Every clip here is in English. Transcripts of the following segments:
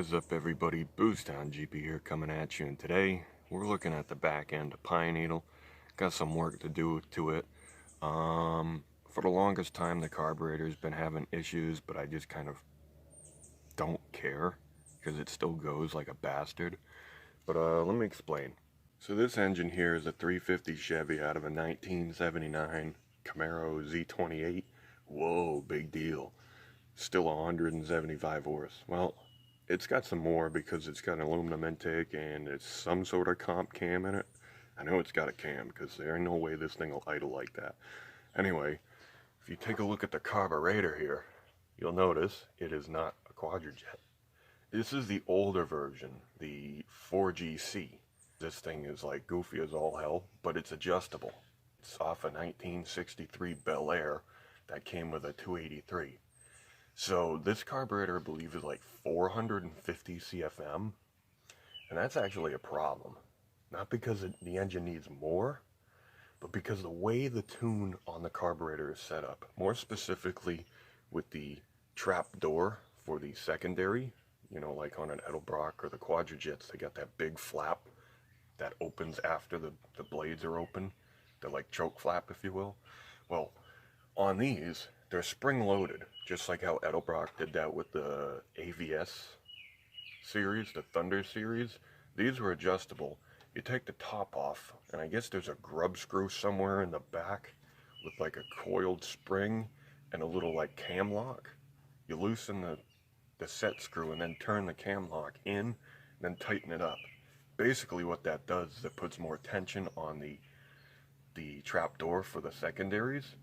What is up, everybody? Booztown GP here, coming at you, and today we're looking at the back end of Pineneedle. Got some work to do to it. For the longest time the carburetor's been having issues, but I just kind of don't care because it still goes like a bastard. But let me explain. So this engine here is a 350 Chevy out of a 1979 Camaro Z28. Whoa, big deal. Still 175 horse. Well, it's got some more because it's got an aluminum intake and it's some sort of comp cam in it. I know it's got a cam because there ain't no way this thing will idle like that. Anyway, if you take a look at the carburetor here, you'll notice it is not a quadrijet. This is the older version, the 4GC. This thing is like goofy as all hell, but it's adjustable. It's off a 1963 Bel Air that came with a 283. So this carburetor, I believe, is like 450 CFM, and that's actually a problem. Not because the engine needs more, but because the way the tune on the carburetor is set up, more specifically with the trap door for the secondary, you know, like on an Edelbrock or the quadrijets, they got that big flap that opens after the blades are open. They're like choke flap, if you will. Well, on these, they're spring-loaded, just like how Edelbrock did that with the AVS series, the Thunder series. These were adjustable. You take the top off, and I guess there's a grub screw somewhere in the back with like a coiled spring and a little like cam lock. You loosen the set screw and then turn the cam lock in, and then tighten it up. Basically what that does is it puts more tension on the trap door for the secondaries.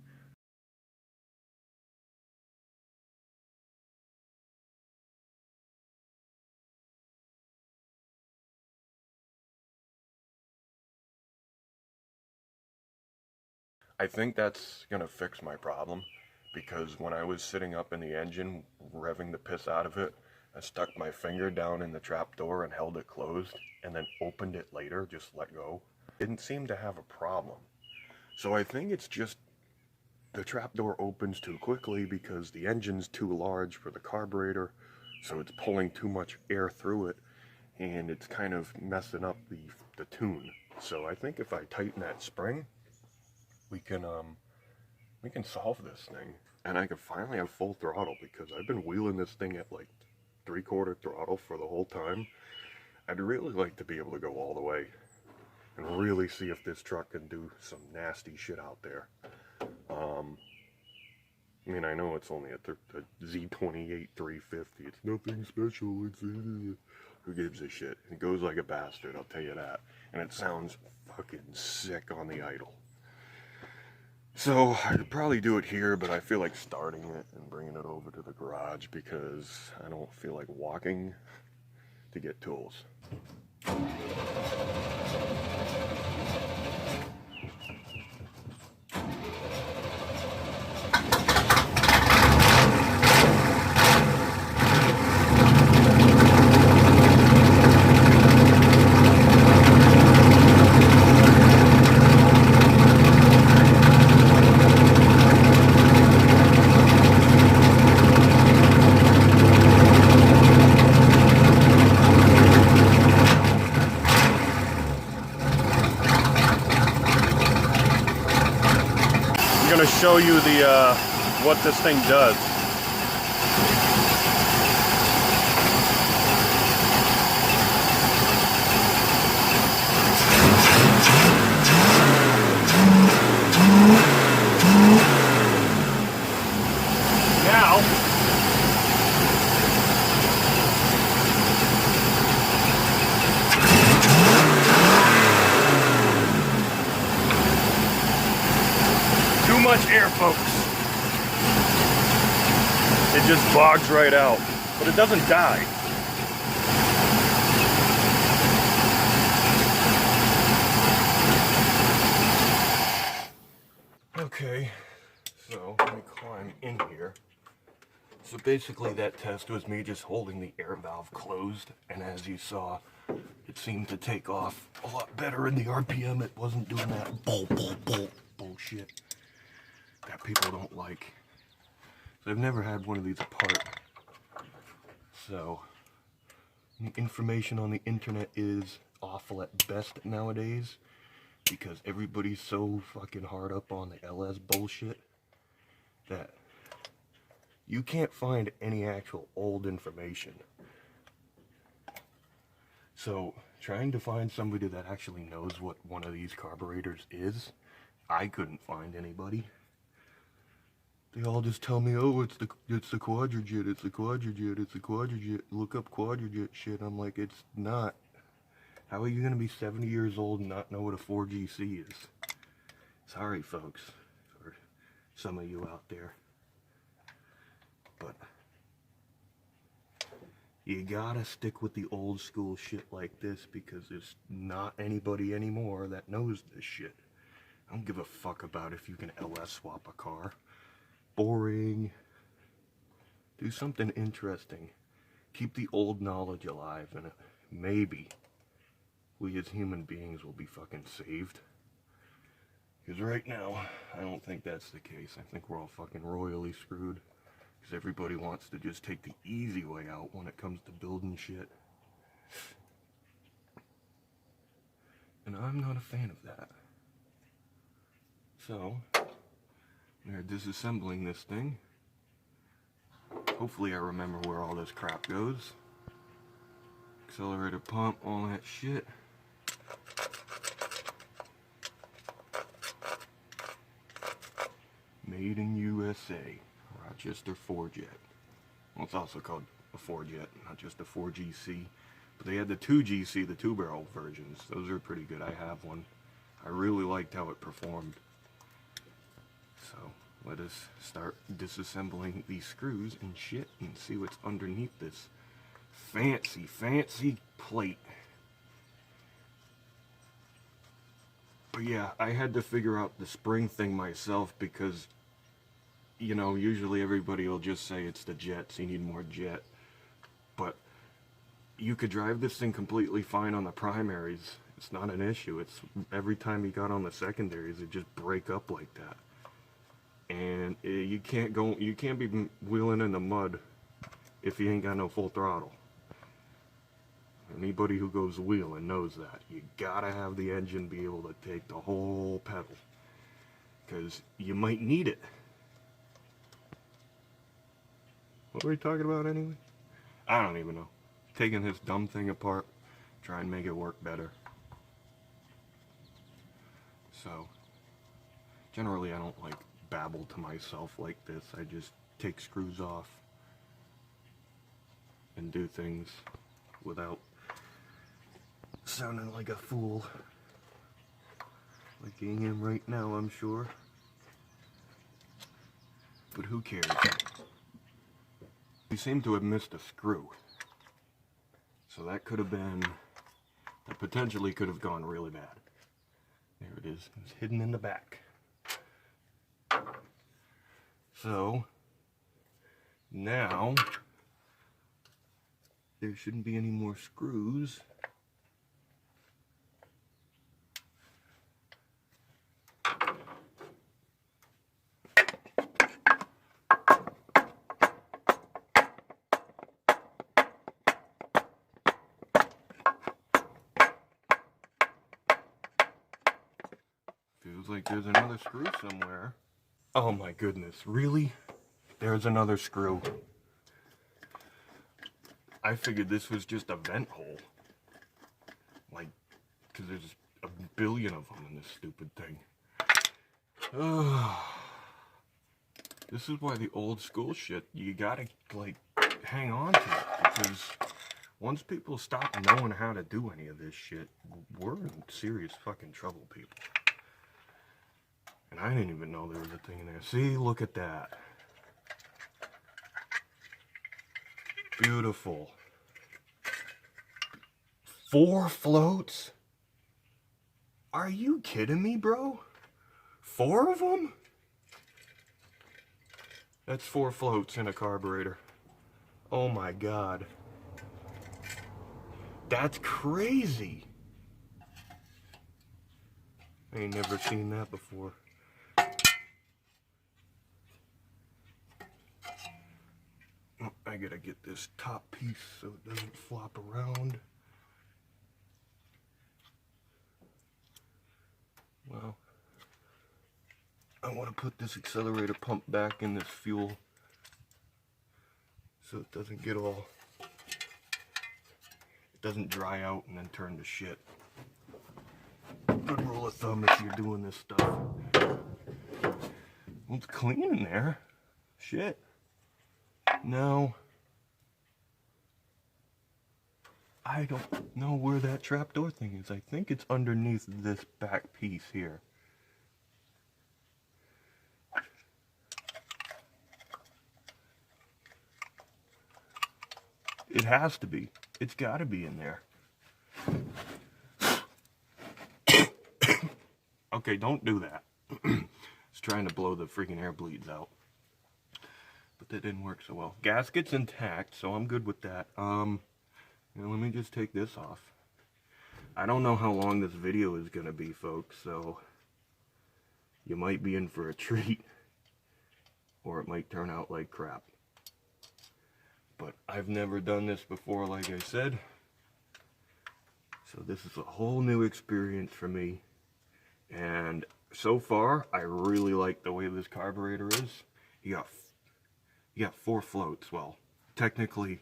I think that's gonna fix my problem, because when I was sitting up in the engine revving the piss out of it, I stuck my finger down in the trap door and held it closed and then opened it later, just let go. Didn't seem to have a problem. So I think it's just the trap door opens too quickly because the engine's too large for the carburetor, so it's pulling too much air through it and it's kind of messing up the tune. So I think if I tighten that spring, we can solve this thing, and I can finally have full throttle, because I've been wheeling this thing at like 3/4 throttle for the whole time. I'd really like to be able to go all the way and really see if this truck can do some nasty shit out there. I mean, I know it's only a Z28 350. It's nothing special. It's who gives a shit? It goes like a bastard, I'll tell you that. And it sounds fucking sick on the idle. So I could probably do it here, but I feel like starting it and bringing it over to the garage because I don't feel like walking to get tools. I'm going to show you what this thing does. Now, too much air, folks. It just bogs right out, but it doesn't die. Okay, so let me climb in here. So basically that test was me just holding the air valve closed, and as you saw, it seemed to take off a lot better in the RPM. It wasn't doing that bullshit that people don't like. So I've never had one of these apart. So The information on the internet is awful at best nowadays because everybody's so fucking hard up on the LS bullshit that you can't find any actual old information. So trying to find somebody that actually knows what one of these carburetors is, I couldn't find anybody. They all just tell me, oh, it's the Quadrajet, it's the Quadrajet, it's the Quadrajet. Look up Quadrajet shit. I'm like, it's not. How are you gonna be 70 years old and not know what a 4GC is? Sorry, folks, for some of you out there. But you gotta stick with the old school shit like this because there's not anybody anymore that knows this shit. I don't give a fuck about if you can LS swap a car. Boring. Do something interesting. Keep the old knowledge alive, and maybe we as human beings will be fucking saved. Because right now, I don't think that's the case. I think we're all fucking royally screwed. Because everybody wants to just take the easy way out when it comes to building shit. And I'm not a fan of that. So they're disassembling this thing. Hopefully I remember where all this crap goes. Accelerator pump, all that shit. Made in USA. Rochester 4Jet. Well, it's also called a 4Jet, not just a 4GC. But they had the 2GC, the 2-barrel versions. Those are pretty good. I have one. I really liked how it performed. So let us start disassembling these screws and shit and see what's underneath this fancy plate. But yeah, I had to figure out the spring thing myself because, you know, usually everybody will just say it's the jets, you need more jet. But you could drive this thing completely fine on the primaries. It's not an issue. It's every time you got on the secondaries, it just break up like that. And you can't be wheeling in the mud if you ain't got no full throttle. Anybody who goes wheeling knows that. You gotta have the engine be able to take the whole pedal, because you might need it. What were we talking about anyway? I don't even know. Taking this dumb thing apart, try and make it work better. So, generally I don't like babble to myself like this. I just take screws off and do things without sounding like a fool, like I am right now, I'm sure. But who cares? We seem to have missed a screw, so that could have been, that potentially could have gone really bad. There it is. It's hidden in the back. So now there shouldn't be any more screws. Feels like there's another screw somewhere. Oh my goodness, really? There's another screw. I figured this was just a vent hole. Like, because there's a billion of them in this stupid thing. This is why the old school shit, you gotta, like, hang on to it. Because once people stop knowing how to do any of this shit, we're in serious fucking trouble, people. And I didn't even know there was a thing in there. See, look at that. Beautiful. 4 floats? Are you kidding me, bro? 4 of them? That's 4 floats in a carburetor. Oh my God. That's crazy. I ain't never seen that before. I I gotta get this top piece so it doesn't flop around. Well, I want to put this accelerator pump back in this fuel so it doesn't get all, it doesn't dry out and then turn to shit. Good rule of thumb if you're doing this stuff. Well, it's clean in there. Shit. Now, I don't know where that trapdoor thing is. I think it's underneath this back piece here. It has to be. It's got to be in there. Okay, don't do that. It's trying to blow the freaking air bleeds out. But that didn't work so well. Gasket's intact, so I'm good with that. Let me just take this off. I don't know how long this video is going to be, folks, so you might be in for a treat. Or it might turn out like crap. But I've never done this before, like I said. So this is a whole new experience for me. And so far, I really like the way this carburetor is. You got 4 floats. Well, technically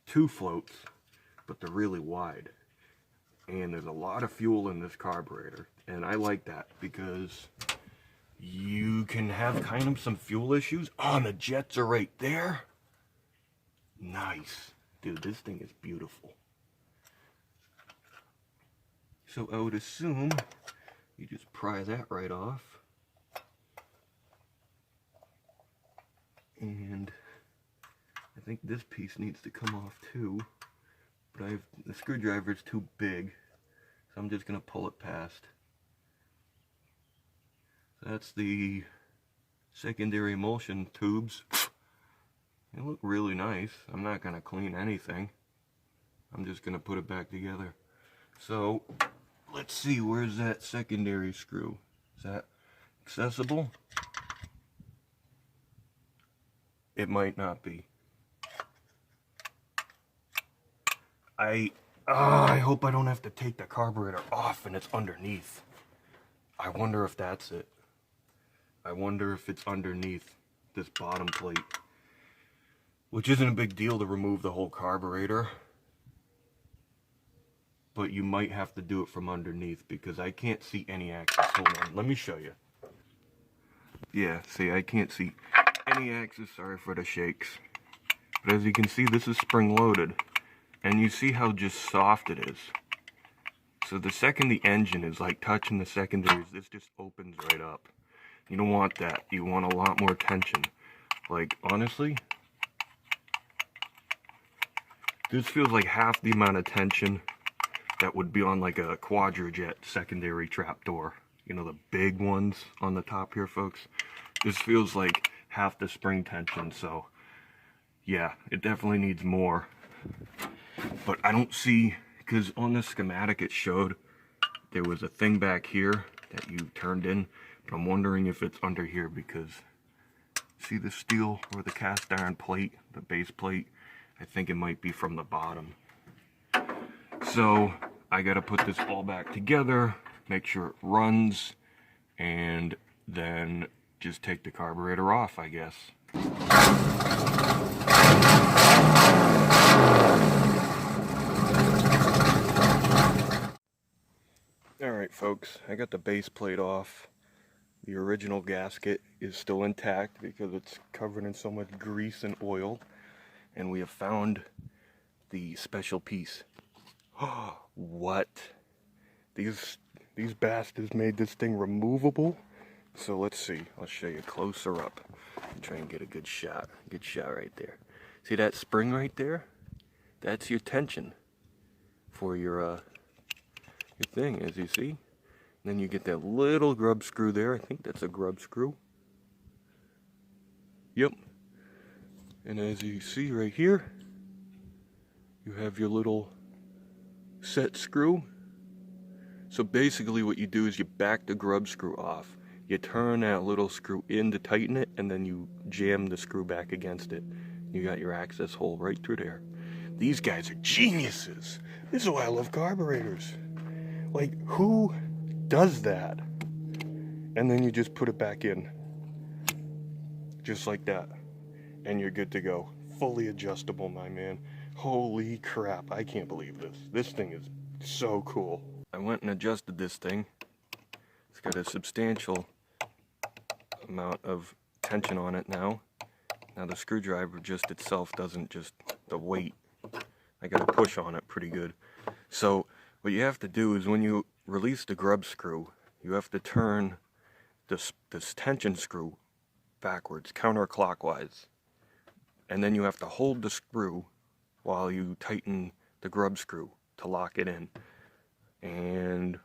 2 floats, but they're really wide. And there's a lot of fuel in this carburetor. And I like that because you can have kind of some fuel issues. Oh, the jets are right there. Nice. Dude, this thing is beautiful. So I would assume you just pry that right off. And I think this piece needs to come off too. But the screwdriver is too big, so I'm just going to pull it past. So that's the secondary emulsion tubes. They look really nice. I'm not going to clean anything. I'm just going to put it back together. So, let's see, where's that secondary screw? Is that accessible? It might not be. I hope I don't have to take the carburetor off and it's underneath. I wonder if that's it. I wonder if it's underneath this bottom plate. Which isn't a big deal to remove the whole carburetor. But you might have to do it from underneath because I can't see any axis. Hold on, let me show you. Yeah, see, I can't see any axis. Sorry for the shakes. But as you can see, this is spring loaded. And you see how just soft it is. So the second the engine is like touching the secondaries, this just opens right up. You don't want that. You want a lot more tension. Like, honestly, this feels like half the amount of tension that would be on like a quadrajet secondary trapdoor. You know, the big ones on the top here, folks. This feels like half the spring tension, so yeah, it definitely needs more. But I don't see, because on the schematic it showed there was a thing back here that you turned in, but I'm wondering if it's under here because see the steel or the cast iron plate, the base plate? I think it might be from the bottom. So I gotta put this all back together, make sure it runs, and then just take the carburetor off, I guess. Alright folks, I got the base plate off. The original gasket is still intact because it's covered in so much grease and oil. And we have found the special piece. What? These bastards made this thing removable? So let's see. I'll show you closer up. And try and get a good shot. Good shot right there. See that spring right there? That's your tension for your thing, as you see. And then you get that little grub screw there. I think that's a grub screw. Yep. And as you see right here, you have your little set screw. So basically what you do is you back the grub screw off. You turn that little screw in to tighten it, and then you jam the screw back against it. You got your access hole right through there. These guys are geniuses. This is why I love carburetors. Like, who does that? And then you just put it back in. Just like that. And you're good to go. Fully adjustable, my man. Holy crap, I can't believe this. This thing is so cool. I went and adjusted this thing. It's got a substantial amount of tension on it now. Now the screwdriver just itself doesn't just, the weight, I gotta push on it pretty good. So what you have to do is when you release the grub screw, you have to turn this tension screw backwards, counterclockwise. And then you have to hold the screw while you tighten the grub screw to lock it in. And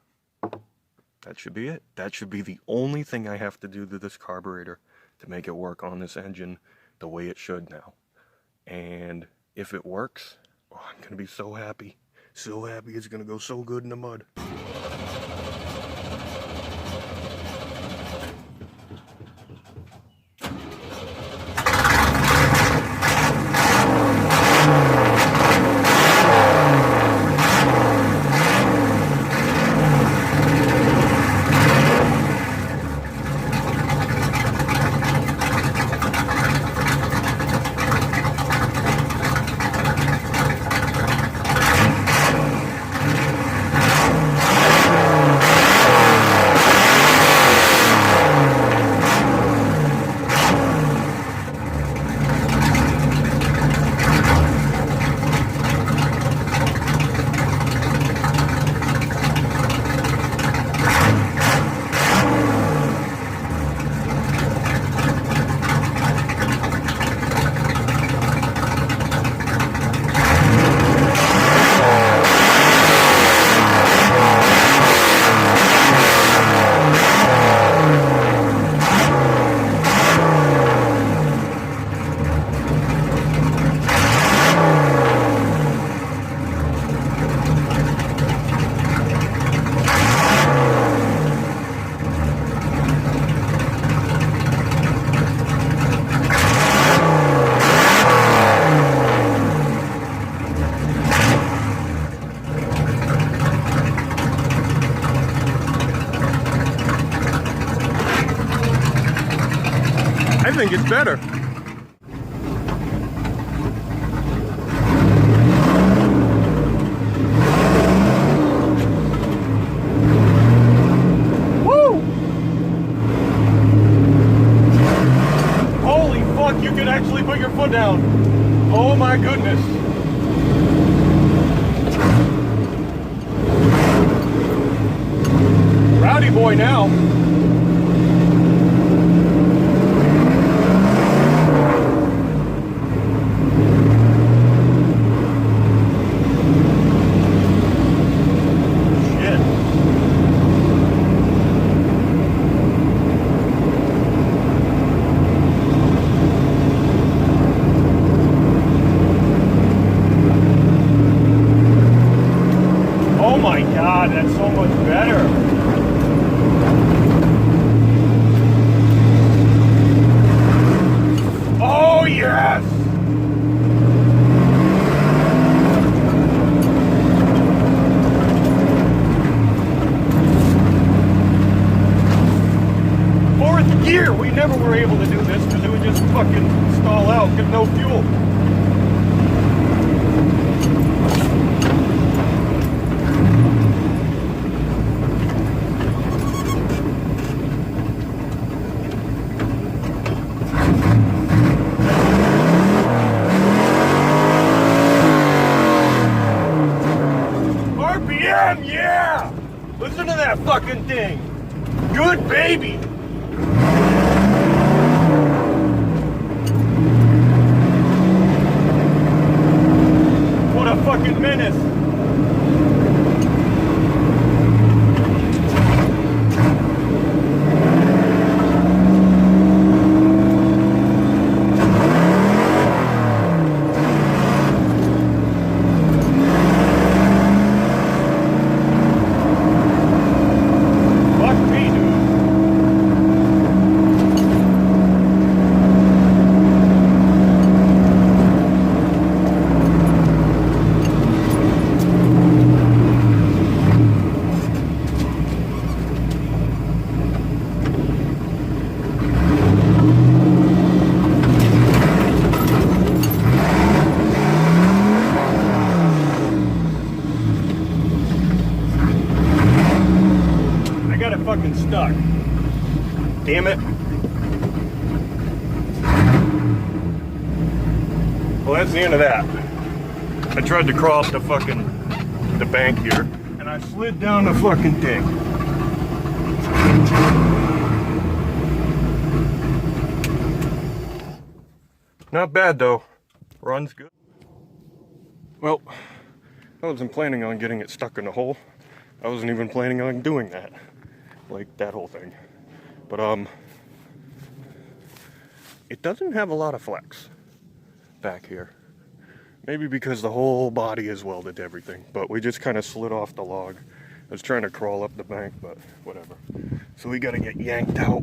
that should be it. That should be the only thing I have to do to this carburetor to make it work on this engine the way it should now. And if it works, oh, I'm gonna be so happy. So happy, it's gonna go so good in the mud. I think it's better. Woo! Holy fuck, you can actually put your foot down. Oh my goodness. Rowdy boy now. God, that's so much better. Oh, yes! Fourth gear, we never were able to do this because it would just fucking stall out with no fuel. Yeah! Listen to that fucking thing! Good baby! What a fucking menace! Damn it. Well, that's the end of that. I tried to crawl up the bank here, and I slid down the fucking thing. Not bad though. Runs good. Well, I wasn't planning on getting it stuck in a hole. I wasn't even planning on doing that. Like that whole thing. But it doesn't have a lot of flex back here. Maybe because the whole body is welded to everything, but we just kind of slid off the log. I was trying to crawl up the bank, but whatever. So we gotta get yanked out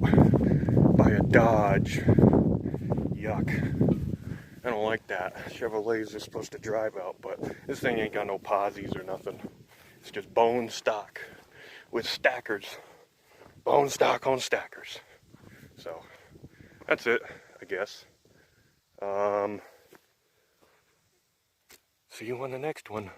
by a Dodge. Yuck. I don't like that. Chevrolets are supposed to drive out, but this thing ain't got no posies or nothing. It's just bone stock with stackers. Bone stock on stackers. So, that's it, I guess. See you on the next one.